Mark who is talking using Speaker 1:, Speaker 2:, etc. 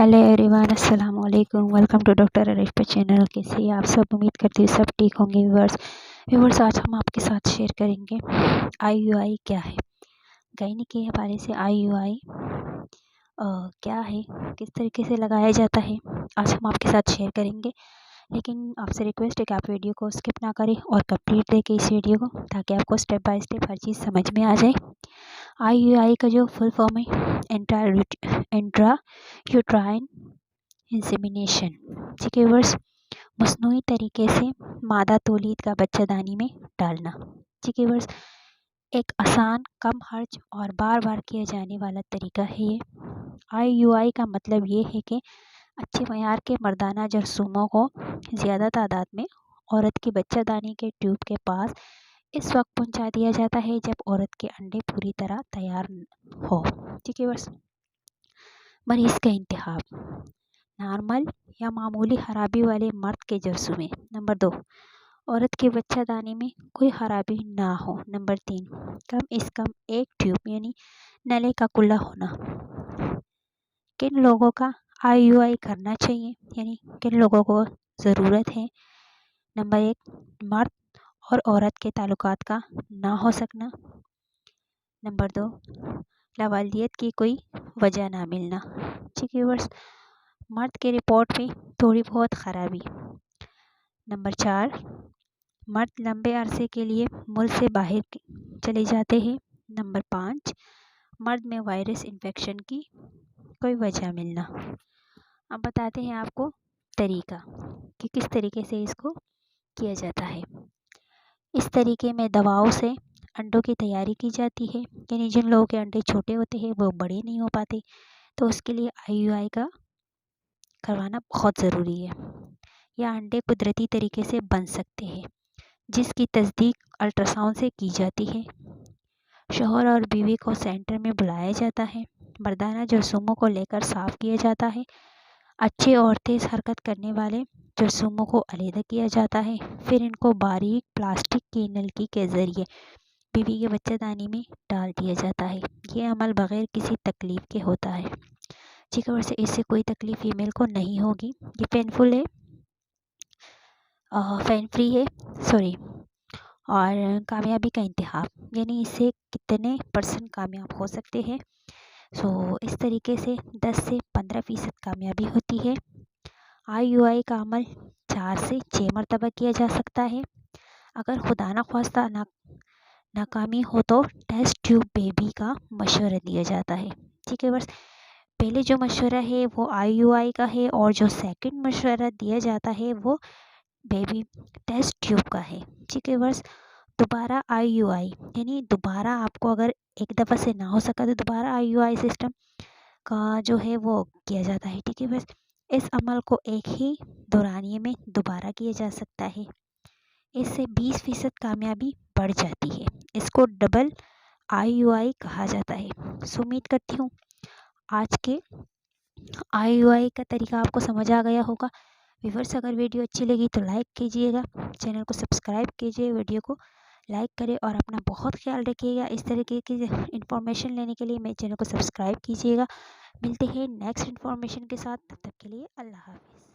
Speaker 1: Hello everyone, अस्सलाम वालेकुम। Welcome to doctor अरिफ्पा चैनल। कैसे आप सब? उम्मीद करती हूँ सब ठीक होंगे। व्यूवर्स आज हम आपके साथ शेयर करेंगे आईयूआई क्या है। गायनिक के हवाले से आईयूआई क्या है, किस तरीके से लगाया जाता है, आज हम आपके साथ शेयर करेंगे। लेकिन आपसे रिक्वेस्ट है कि आप वीडियो को स्किप ना करें और कंप्लीट देखें इस वीडियो को, ताकि आपको स्टेप बाय स्टेप हर चीज़ समझ में आ जाए। आईयूआई का जो फुल फॉर्म है इंट्रा यूट्राइन इंसेमिनेशन। ठीक है व्यूअर्स, मस्नूई तरीके से मादा तौलीद का बच्चादानी में डालना। ठीक है व्यूअर्स, एक आसान, कम खर्च और बार बार किया जाने वाला तरीका है ये। आईयूआई का मतलब ये है कि अच्छे मयार के मर्दाना जरसूमों को ज़्यादा तादाद में औरत की बच्चादानी के ट्यूब के पास इस वक्त पहुंचा दिया जाता है जब औरत के अंडे पूरी तरह तैयार हो। ठीक है व्यूअर्स, मरीज़ का इंतखाब नॉर्मल या मामूली खराबी वाले मर्द के जरसूमे। नंबर 2, औरत के बच्चादानी में कोई खराबी ना हो। नंबर 3, कम से कम एक ट्यूब यानी नले का कुल्ला होना। किन लोगों का आईयूआई करना चाहिए, यानी किन लोगों को ज़रूरत है? नंबर 1, मर्द और औरत के ताल्लुकात का ना हो सकना। नंबर 2, लवालियत की कोई वजह ना मिलना। ठीक है व्यूअर्स, मर्द के रिपोर्ट में थोड़ी बहुत खराबी। नंबर 4, मर्द लंबे अरसे के लिए मुल्क से बाहर चले जाते हैं। नंबर 5, मर्द में वायरस इन्फेक्शन की कोई वजह मिलना। अब बताते हैं आपको तरीका कि किस तरीके से इसको किया जाता है। इस तरीके में दवाओं से अंडों की तैयारी की जाती है, यानी जिन लोगों के अंडे छोटे होते हैं वो बड़े नहीं हो पाते, तो उसके लिए आईयूआई का करवाना बहुत ज़रूरी है। या अंडे कुदरती तरीके से बन सकते हैं, जिसकी तस्दीक अल्ट्रासाउंड से की जाती है। शौहर और बीवी को सेंटर में बुलाया जाता है। मर्दाना जरसूमों को लेकर साफ़ किया जाता है। अच्छे और तेज़ हरकत करने वाले जरसूमों को अलहदा किया जाता है। फिर इनको बारीक प्लास्टिक की नलकी के ज़रिए बीवी के बच्चादानी में डाल दिया जाता है। ये अमल बग़ैर किसी तकलीफ़ के होता है। ठीक है, वैसे इससे कोई तकलीफ़ फीमेल को नहीं होगी। ये पेनफुल है, पेन फ्री है, और कामयाबी का इंतखाब, यानी इससे कितने % कामयाब हो सकते हैं। इस तरीके से 10 से 15% कामयाबी होती है। आईयूआई का अमल 4 से 6 मरतबा किया जा सकता है। अगर खुदा न ख्वास्ता नाकामी हो तो टेस्ट ट्यूब बेबी का मशवरा दिया जाता है। ठीक है बस, पहले जो मशवरा है वो आईयूआई का है, और जो सेकंड मशवरा दिया जाता है वो बेबी टेस्ट ट्यूब का है। ठीक है बस, दोबारा आईयूआई यानी दोबारा आपको अगर एक दफ़ा से ना हो सका तो दोबारा आईयूआई सिस्टम का जो है वो किया जाता है। ठीक है बस, इस अमल को एक ही दौरानिए में दोबारा किया जा सकता है। इससे 20% कामयाबी बढ़ जाती है। इसको डबल आईयूआई कहा जाता है। उम्मीद करती हूँ आज के आईयूआई का तरीका आपको समझ आ गया होगा। व्यूअर्स, अगर वीडियो अच्छी लगी तो लाइक कीजिएगा, चैनल को सब्सक्राइब कीजिए, वीडियो को लाइक करें और अपना बहुत ख्याल रखिएगा। इस तरीके की इन्फॉर्मेशन लेने के लिए मेरे चैनल को सब्सक्राइब कीजिएगा। मिलते हैं नेक्स्ट इन्फॉर्मेशन के साथ, तब तक के लिए अल्लाह हाफ़िज़।